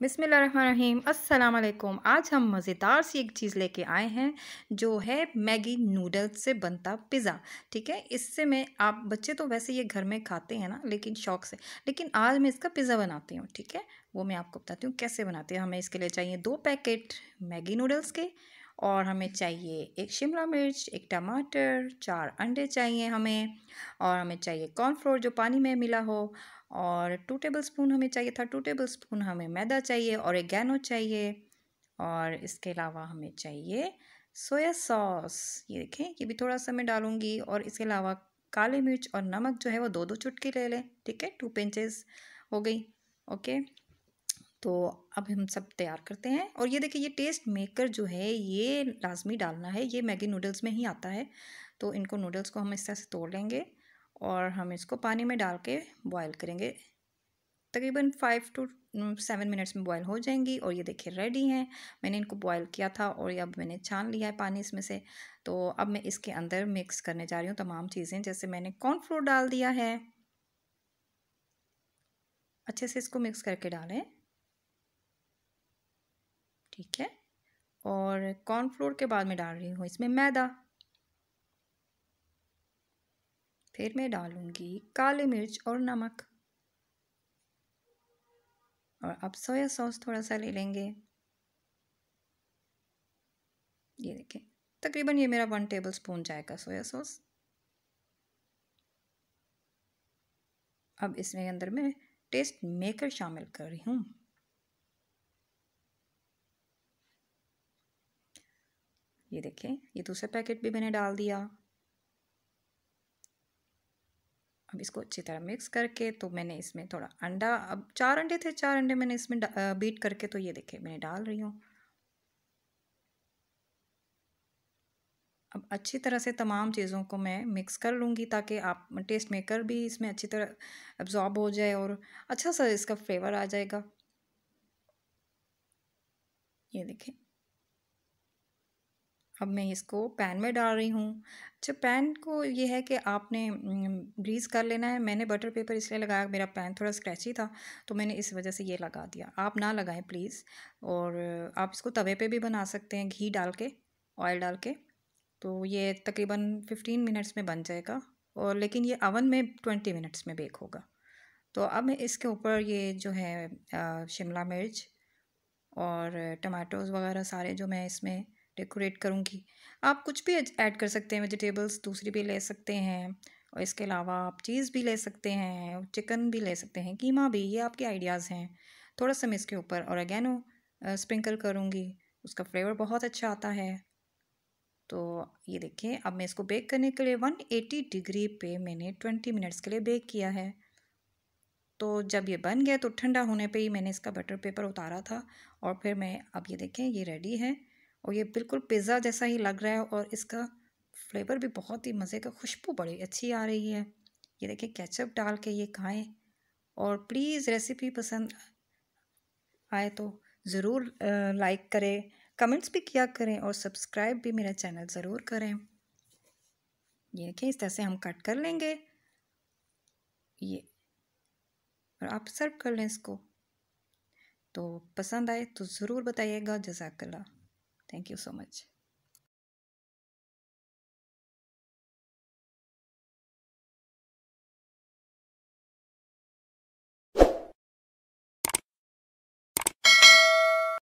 बिस्मिल्लाहिर्रहमानिर्रहीम अस्सलाम वालेकुम। आज हम मज़ेदार सी एक चीज़ लेके आए हैं जो है मैगी नूडल्स से बनता पिज़्ज़ा। ठीक है, इससे मैं आप बच्चे तो वैसे ये घर में खाते हैं ना, लेकिन शौक से। लेकिन आज मैं इसका पिज़्ज़ा बनाती हूँ। ठीक है, वो मैं आपको बताती हूँ कैसे बनाते हैं। हमें इसके लिए चाहिए 2 पैकेट मैगी नूडल्स के, और हमें चाहिए एक शिमला मिर्च, एक टमाटर, 4 अंडे चाहिए हमें, और हमें चाहिए कॉर्नफ्लोर जो पानी में मिला हो, और 2 टेबलस्पून हमें चाहिए था, 2 टेबलस्पून हमें मैदा चाहिए, और ऑरिगेनो चाहिए, और इसके अलावा हमें चाहिए सोया सॉस। ये देखें, ये भी थोड़ा सा मैं डालूँगी, और इसके अलावा काली मिर्च और नमक जो है वो 2-2 चुटकी ले लें। ठीक है, 2 पिंचेस हो गई। ओके, तो अब हम सब तैयार करते हैं। और ये देखिए, ये टेस्ट मेकर जो है ये लाज़मी डालना है, ये मैगी नूडल्स में ही आता है। तो इनको नूडल्स को हम इस तरह से तोड़ लेंगे, और हम इसको पानी में डाल के बॉयल करेंगे। तकरीबन 5 टू 7 मिनट्स में बॉयल हो जाएंगी, और ये देखिए रेडी हैं। मैंने इनको बॉयल किया था, और ये अब मैंने छान लिया है पानी इसमें से। तो अब मैं इसके अंदर मिक्स करने जा रही हूँ तमाम चीज़ें। जैसे मैंने कॉर्नफ्लोर डाल दिया है, अच्छे से इसको मिक्स करके डालें। ठीक है, और कॉर्नफ्लोर के बाद मैं डाल रही हूँ इसमें मैदा। फिर मैं डालूँगी काली मिर्च और नमक, और अब सोया सॉस थोड़ा सा ले लेंगे। ये देखें, तकरीबन ये मेरा 1 टेबलस्पून जाएगा सोया सॉस। अब इसमें अंदर मैं टेस्ट मेकर शामिल कर रही हूँ। ये देखें, ये दूसरा पैकेट भी मैंने डाल दिया। अब इसको अच्छी तरह मिक्स करके, तो मैंने इसमें थोड़ा अंडा, अब 4 अंडे थे, 4 अंडे मैंने इसमें बीट करके, तो ये देखें मैंने डाल रही हूँ। अब अच्छी तरह से तमाम चीज़ों को मैं मिक्स कर लूँगी, ताकि आप टेस्ट मेकर भी इसमें अच्छी तरह अब्ज़ॉर्ब हो जाए, और अच्छा सा इसका फ्लेवर आ जाएगा। ये देखें, अब मैं इसको पैन में डाल रही हूँ। अच्छा, पैन को ये है कि आपने ग्रीस कर लेना है। मैंने बटर पेपर इसलिए लगाया, मेरा पैन थोड़ा स्क्रैची था, तो मैंने इस वजह से ये लगा दिया। आप ना लगाएं प्लीज़। और आप इसको तवे पे भी बना सकते हैं, घी डाल के, ऑयल डाल के। तो ये तकरीबन 15 मिनट्स में बन जाएगा, और लेकिन ये अवन में 20 मिनट्स में बेक होगा। तो अब मैं इसके ऊपर ये जो है शिमला मिर्च और टमाटोज़ वगैरह सारे जो मैं इसमें डेकोरेट करूँगी। आप कुछ भी ऐड कर सकते हैं, वेजिटेबल्स दूसरी भी ले सकते हैं, और इसके अलावा आप चीज़ भी ले सकते हैं, चिकन भी ले सकते हैं, कीमा भी, ये आपके आइडियाज़ हैं। थोड़ा सा मैं इसके ऊपर ऑरिगेनो स्प्रिंकल करूँगी, उसका फ्लेवर बहुत अच्छा आता है। तो ये देखिए, अब मैं इसको बेक करने के लिए 180 डिग्री पे मैंने 20 मिनट्स के लिए बेक किया है। तो जब ये बन गया, तो ठंडा होने पे ही मैंने इसका बटर पेपर उतारा था, और फिर मैं, अब ये देखें ये रेडी है, और ये बिल्कुल पिज़्ज़ा जैसा ही लग रहा है, और इसका फ्लेवर भी बहुत ही मज़े का, खुशबू बड़ी अच्छी आ रही है। ये देखिए, केचप डाल के ये खाएं। और प्लीज़ रेसिपी पसंद आए तो ज़रूर लाइक करें, कमेंट्स भी किया करें, और सब्सक्राइब भी मेरा चैनल ज़रूर करें। ये देखिए, इस तरह से हम कट कर लेंगे ये, और आप सर्व कर लें इसको। तो पसंद आए तो ज़रूर बताइएगा। जज़ाकल्लाह, थैंक यू सो मच।